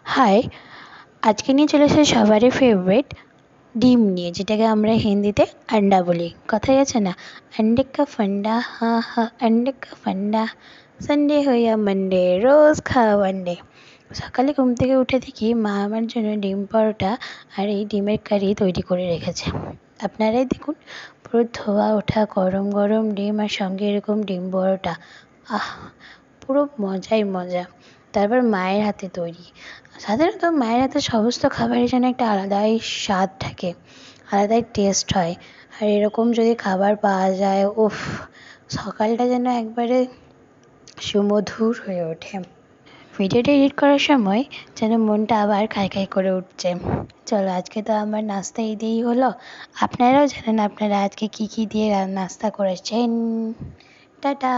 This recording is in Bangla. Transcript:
হাই, আজকে নিয়ে চলে এসেছে সবারই ফেভারিট ডিম নিয়ে, যেটাকে আমরা হিন্দিতে আন্ডা বলি। কথাই আছে না, अंडे का फंडा हाँ हाँ अंडे का फंडा সানডে হইয়া মানডে রোজ খাও আন্ডে। সকালে ঘুম থেকে উঠে দেখি মা আমার জন্য ডিম পরোটা আর এই ডিমের কারি তৈরি করে রেখেছে। আপনারাই দেখুন, পুরো ধোয়া ওঠা গরম গরম ডিম আর সঙ্গে এরকম ডিম পরোটা। আহ, পুরো মজাই মজা। তারপর মায়ের হাতে তৈরি। সাধারণত মায়ের হাতে সমস্ত খাবারের যেন একটা আলাদাই স্বাদ থাকে, আলাদাই টেস্ট হয়। আর এরকম যদি খাবার পাওয়া যায়, উফ, সকালটা যেন একবারে সুমধুর হয়ে ওঠে। ভিডিওটা এডিট করার সময় যেন মনটা আবার খাই খাই করে উঠছে। চলো, আজকে তো আমার নাস্তা এই দিয়েই হলো। আপনারাও জানেন আপনারা আজকে কী কী দিয়ে নাস্তা করেছেন। টাটা।